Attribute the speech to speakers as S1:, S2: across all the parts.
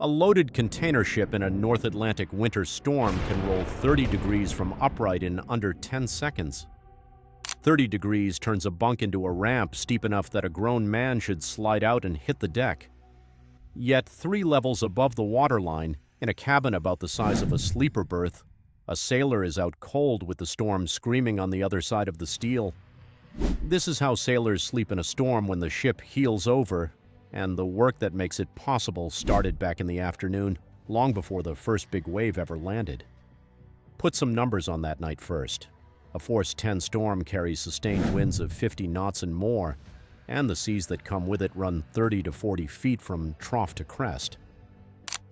S1: A loaded container ship in a North Atlantic winter storm can roll 30 degrees from upright in under 10 seconds. 30 degrees turns a bunk into a ramp steep enough that a grown man should slide out and hit the deck. Yet 3 levels above the waterline, in a cabin about the size of a sleeper berth, a sailor is out cold with the storm screaming on the other side of the steel. This is how sailors sleep in a storm when the ship heels over, and the work that makes it possible started back in the afternoon, long before the first big wave ever landed. Put some numbers on that night first. A force 10 storm carries sustained winds of 50 knots and more, and the seas that come with it run 30 to 40 feet from trough to crest.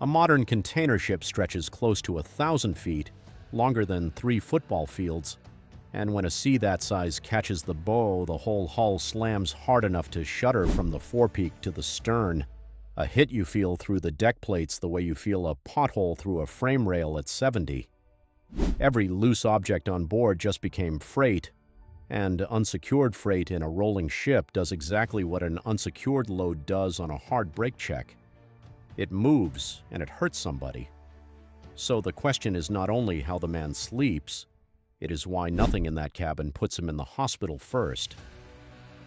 S1: A modern container ship stretches close to 1,000 feet, longer than 3 football fields, and when a sea that size catches the bow, the whole hull slams hard enough to shudder from the forepeak to the stern. A hit you feel through the deck plates the way you feel a pothole through a frame rail at 70. Every loose object on board just became freight, and unsecured freight in a rolling ship does exactly what an unsecured load does on a hard brake check. It moves, and it hurts somebody. So the question is not only how the man sleeps, it is why nothing in that cabin puts him in the hospital first.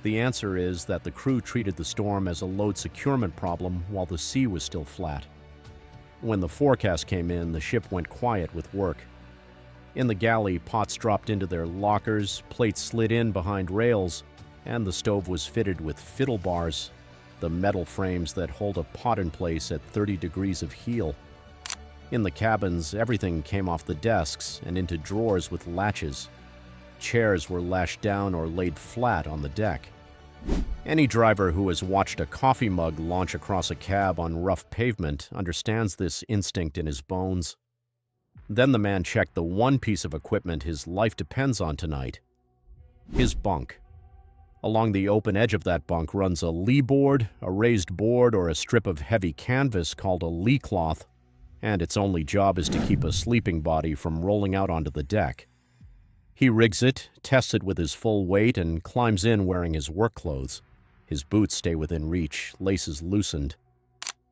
S1: The answer is that the crew treated the storm as a load securement problem while the sea was still flat. When the forecast came in, the ship went quiet with work. In the galley, pots dropped into their lockers, plates slid in behind rails, and the stove was fitted with fiddle bars, the metal frames that hold a pot in place at 30 degrees of heel. In the cabins, everything came off the desks and into drawers with latches. Chairs were lashed down or laid flat on the deck. Any driver who has watched a coffee mug launch across a cab on rough pavement understands this instinct in his bones. Then the man checked the one piece of equipment his life depends on tonight: his bunk. Along the open edge of that bunk runs a lee board, a raised board, or a strip of heavy canvas called a lee cloth, and its only job is to keep a sleeping body from rolling out onto the deck. He rigs it, tests it with his full weight, and climbs in wearing his work clothes. His boots stay within reach, laces loosened.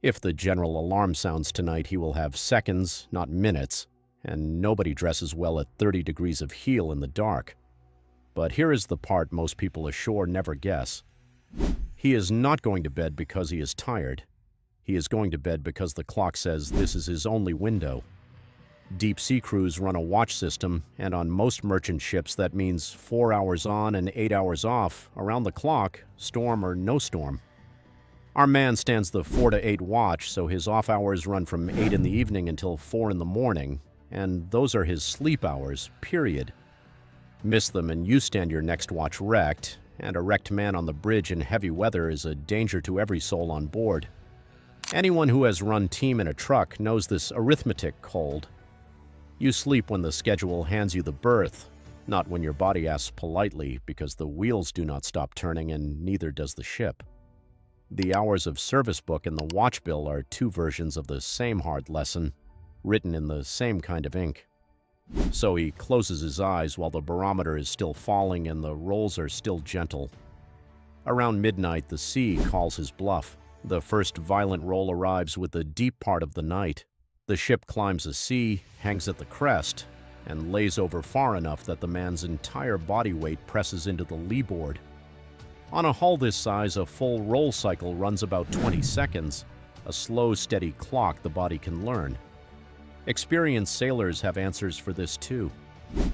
S1: If the general alarm sounds tonight, he will have seconds, not minutes, and nobody dresses well at 30 degrees of heel in the dark. But here is the part most people ashore never guess. He is not going to bed because he is tired. He is going to bed because the clock says this is his only window. Deep-sea crews run a watch system, and on most merchant ships that means 4 hours on and 8 hours off, around the clock, storm or no storm. Our man stands the 4 to 8 watch, so his off hours run from 8 in the evening until 4 in the morning, and those are his sleep hours, period. Miss them and you stand your next watch wrecked, and a wrecked man on the bridge in heavy weather is a danger to every soul on board. Anyone who has run team in a truck knows this arithmetic cold. You sleep when the schedule hands you the berth, not when your body asks politely, because the wheels do not stop turning and neither does the ship. The hours of service book and the watch bill are 2 versions of the same hard lesson, written in the same kind of ink. So he closes his eyes while the barometer is still falling and the rolls are still gentle. Around midnight, the sea calls his bluff. The first violent roll arrives with the deep part of the night. The ship climbs a sea, hangs at the crest, and lays over far enough that the man's entire body weight presses into the lee board. On a hull this size, a full roll cycle runs about 20 seconds, a slow, steady clock the body can learn. Experienced sailors have answers for this too.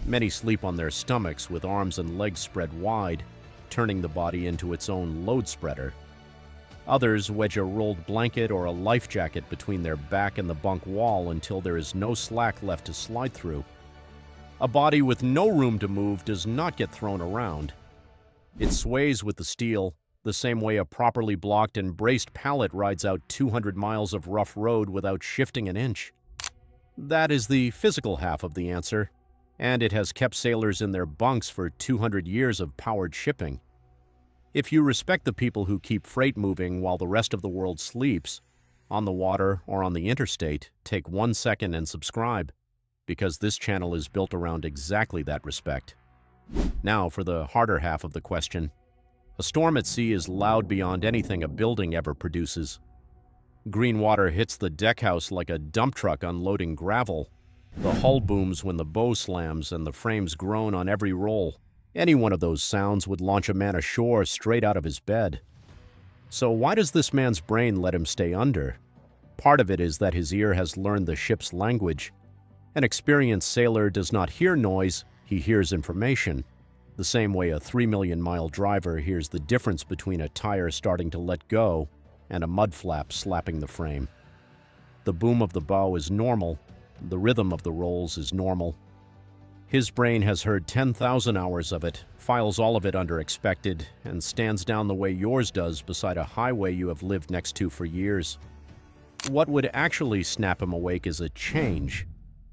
S1: Many sleep on their stomachs with arms and legs spread wide, turning the body into its own load spreader. Others wedge a rolled blanket or a life jacket between their back and the bunk wall until there is no slack left to slide through. A body with no room to move does not get thrown around. It sways with the steel, the same way a properly blocked and braced pallet rides out 200 miles of rough road without shifting an inch. That is the physical half of the answer, and it has kept sailors in their bunks for 200 years of powered shipping. If you respect the people who keep freight moving while the rest of the world sleeps, on the water or on the interstate, take 1 second and subscribe, because this channel is built around exactly that respect. Now for the harder half of the question. A storm at sea is loud beyond anything a building ever produces. Green water hits the deckhouse like a dump truck unloading gravel. The hull booms when the bow slams and the frames groan on every roll. Any one of those sounds would launch a man ashore straight out of his bed. So why does this man's brain let him stay under? Part of it is that his ear has learned the ship's language. An experienced sailor does not hear noise, he hears information. The same way a 3-million-mile driver hears the difference between a tire starting to let go and a mud flap slapping the frame. The boom of the bow is normal, the rhythm of the rolls is normal. His brain has heard 10,000 hours of it, files all of it under expected, and stands down the way yours does beside a highway you have lived next to for years. What would actually snap him awake is a change,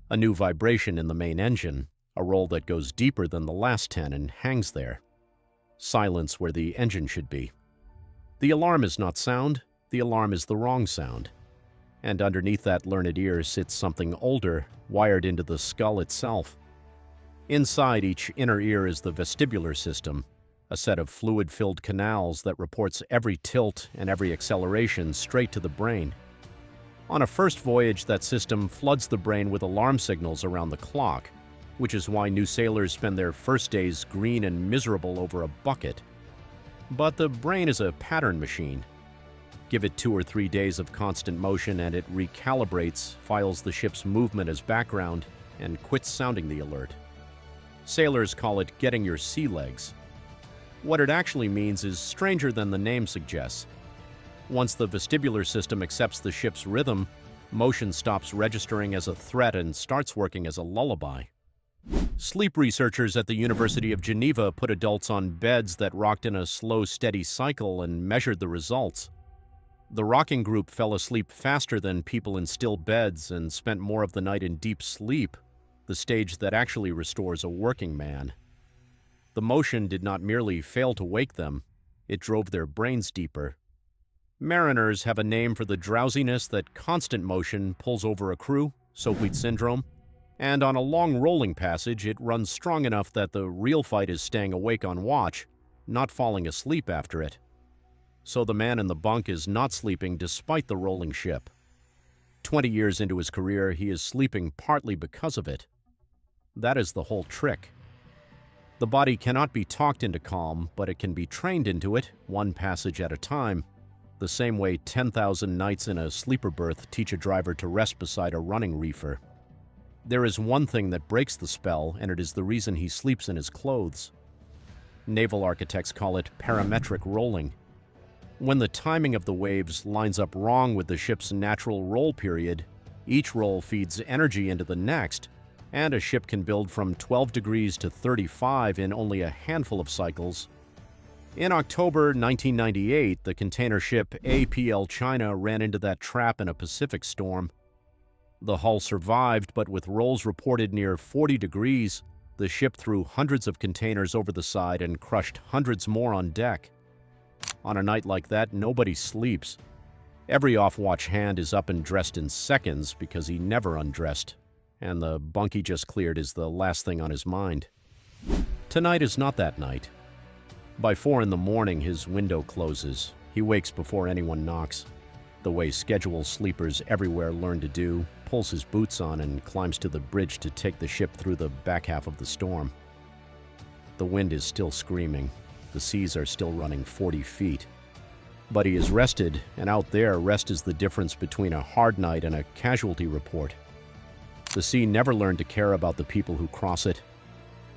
S1: a new vibration in the main engine, a roll that goes deeper than the last 10 and hangs there. Silence where the engine should be. The alarm is not sound, the alarm is the wrong sound. And underneath that learned ear sits something older, wired into the skull itself. Inside each inner ear is the vestibular system, a set of fluid-filled canals that reports every tilt and every acceleration straight to the brain. On a first voyage, that system floods the brain with alarm signals around the clock, which is why new sailors spend their first days green and miserable over a bucket. But the brain is a pattern machine. Give it 2 or 3 days of constant motion and it recalibrates, files the ship's movement as background, and quits sounding the alert. Sailors call it getting your sea legs. What it actually means is stranger than the name suggests. Once the vestibular system accepts the ship's rhythm, motion stops registering as a threat and starts working as a lullaby. Sleep researchers at the University of Geneva put adults on beds that rocked in a slow, steady cycle and measured the results. The rocking group fell asleep faster than people in still beds and spent more of the night in deep sleep, the stage that actually restores a working man. The motion did not merely fail to wake them, it drove their brains deeper. Mariners have a name for the drowsiness that constant motion pulls over a crew, soapweed syndrome, and on a long rolling passage it runs strong enough that the real fight is staying awake on watch, not falling asleep after it. So the man in the bunk is not sleeping despite the rolling ship. 20 years into his career, he is sleeping partly because of it. That is the whole trick. The body cannot be talked into calm, but it can be trained into it, one passage at a time, the same way 10,000 nights in a sleeper berth teach a driver to rest beside a running reefer. There is one thing that breaks the spell, and it is the reason he sleeps in his clothes. Naval architects call it parametric rolling. When the timing of the waves lines up wrong with the ship's natural roll period, each roll feeds energy into the next, and a ship can build from 12 degrees to 35 in only a handful of cycles. In October 1998, the container ship APL China ran into that trap in a Pacific storm. The hull survived, but with rolls reported near 40 degrees, the ship threw hundreds of containers over the side and crushed hundreds more on deck. On a night like that, nobody sleeps. Every off-watch hand is up and dressed in seconds because he never undressed, and the bunk he just cleared is the last thing on his mind. Tonight is not that night. By 4 in the morning, his window closes. He wakes before anyone knocks. The way scheduled sleepers everywhere learn to do, pulls his boots on and climbs to the bridge to take the ship through the back half of the storm. The wind is still screaming. The seas are still running 40 feet. But he is rested, and out there, rest is the difference between a hard night and a casualty report. The sea never learned to care about the people who cross it.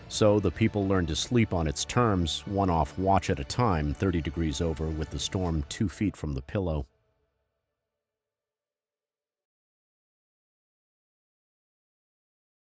S1: So the people learn to sleep on its terms, one off watch at a time, 30 degrees over, with the storm 2 feet from the pillow.